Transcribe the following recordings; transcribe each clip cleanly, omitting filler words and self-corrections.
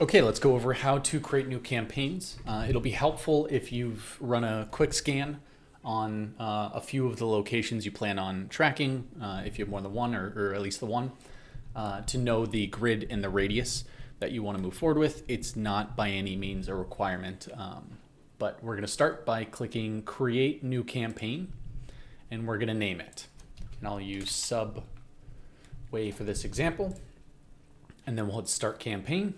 Okay, let's go over how to create new campaigns. It'll be helpful if you've run a quick scan on a few of the locations you plan on tracking, if you have more than one or at least the one, to know the grid and the radius that you want to move forward with. It's not by any means a requirement, but we're going to start by clicking Create New Campaign, and we're going to name it. And I'll use Subway for this example, and then we'll hit Start Campaign.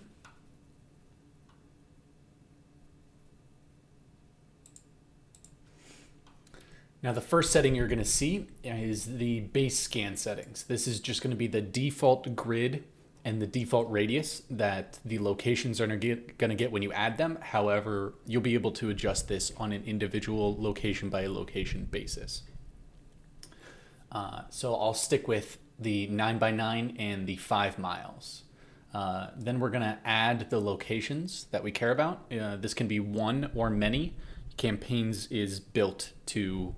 Now the first setting you're going to see is the base scan settings. This is just going to be the default grid and the default radius that the locations are going to get when you add them. However, you'll be able to adjust this on an individual location by location basis. So I'll stick with the 9x9 and the 5 miles. Then we're going to add the locations that we care about. This can be one or many. Campaigns is built to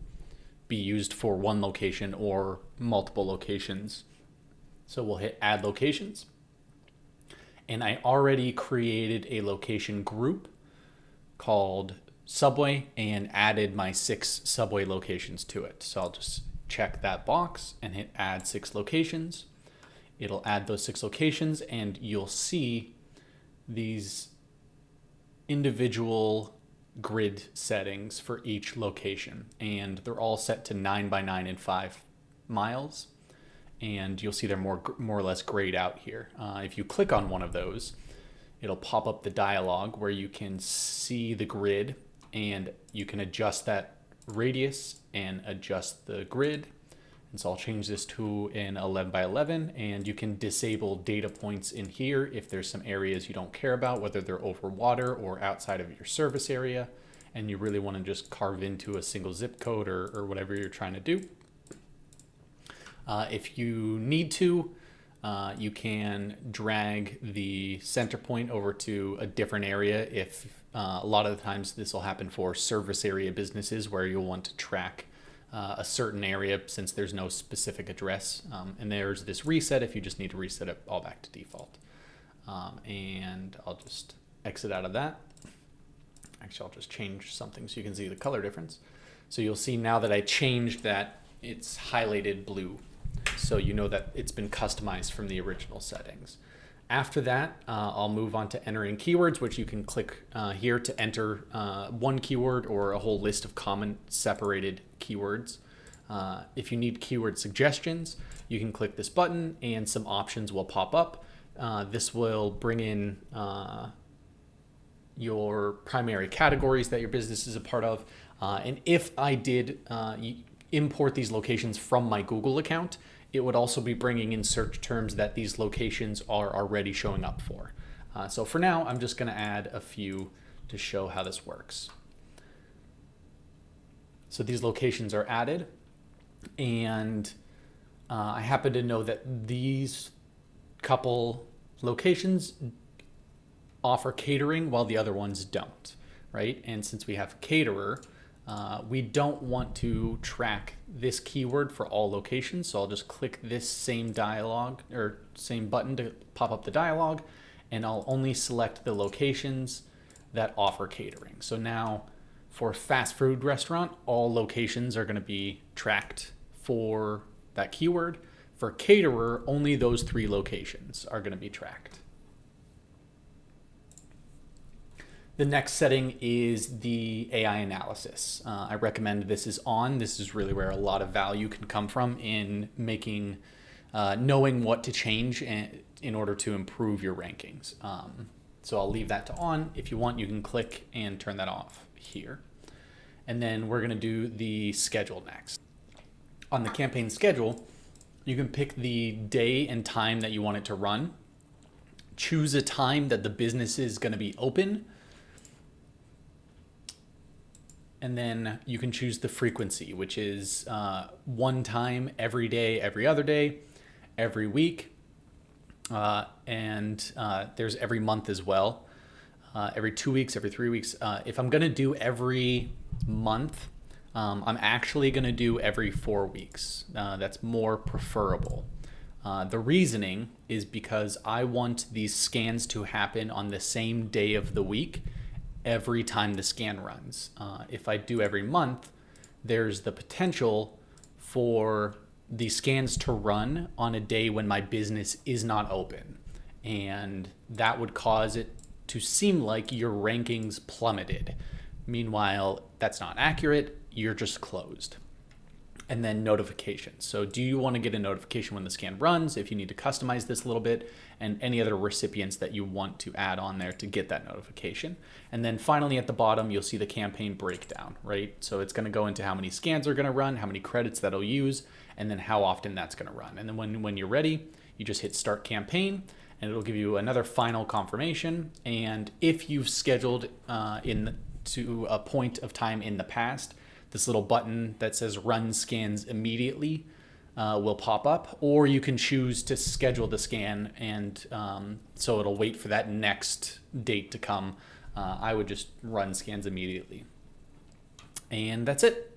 be used for one location or multiple locations. So we'll hit Add Locations. And I already created a location group called Subway and added my 6 Subway locations to it. So I'll just check that box and hit Add 6 locations. It'll add those 6 locations, and you'll see these individual grid settings for each location, and they're all set to 9x9 and 5 miles, and you'll see they're more or less grayed out here. If you click on one of those, it'll pop up the dialog where you can see the grid, and you can adjust that radius and adjust the grid. And so I'll change this to an 11x11, and you can disable data points in here if there's some areas you don't care about, whether they're over water or outside of your service area, and you really want to just carve into a single zip code or whatever you're trying to do. If you need to, you can drag the center point over to a different area. If a lot of the times this will happen for service area businesses where you'll want to track a certain area since there's no specific address. And there's this reset if you just need to reset it all back to default. And I'll just exit out of that. Actually, I'll just change something so you can see the color difference. So you'll see now that I changed that, it's highlighted blue. So you know that it's been customized from the original settings. After that, I'll move on to entering keywords, which you can click here to enter one keyword or a whole list of common separated keywords. If you need keyword suggestions, you can click this button and some options will pop up. This will bring in your primary categories that your business is a part of. And if I did import these locations from my Google account, it would also be bringing in search terms that these locations are already showing up for. So for now, I'm just going to add a few to show how this works. So these locations are added, and I happen to know that these couple locations offer catering while the other ones don't, right? And since we have a caterer, we don't want to track this keyword for all locations. So I'll just click this same dialog or same button to pop up the dialog, and I'll only select the locations that offer catering. So now for a fast food restaurant, all locations are going to be tracked for that keyword. For caterer, only those 3 locations are going to be tracked. The next setting is the AI analysis. I recommend this is on. This is really where a lot of value can come from in making, knowing what to change in order to improve your rankings. So I'll leave that to on. If you want, you can click and turn that off here. And then we're gonna do the schedule next. On the campaign schedule, you can pick the day and time that you want it to run. Choose a time that the business is gonna be open. And then you can choose the frequency, which is one time every day, every other day, every week, and there's every month as well, every 2 weeks, every 3 weeks. If I'm gonna do every month, I'm actually gonna do every 4 weeks. That's more preferable. The reasoning is because I want these scans to happen on the same day of the week every time the scan runs. If I do every month, there's the potential for the scans to run on a day when my business is not open. And that would cause it to seem like your rankings plummeted. Meanwhile, that's not accurate. You're just closed. And then notifications. So do you want to get a notification when the scan runs, if you need to customize this a little bit, and any other recipients that you want to add on there to get that notification. And then finally at the bottom, you'll see the campaign breakdown, right? So it's going to go into how many scans are going to run, how many credits that'll use, and then how often that's going to run. And then when you're ready, you just hit start campaign, and it'll give you another final confirmation. And if you've scheduled to a point of time in the past, this little button that says run scans immediately will pop up, or you can choose to schedule the scan, and so it'll wait for that next date to come. I would just run scans immediately. And that's it.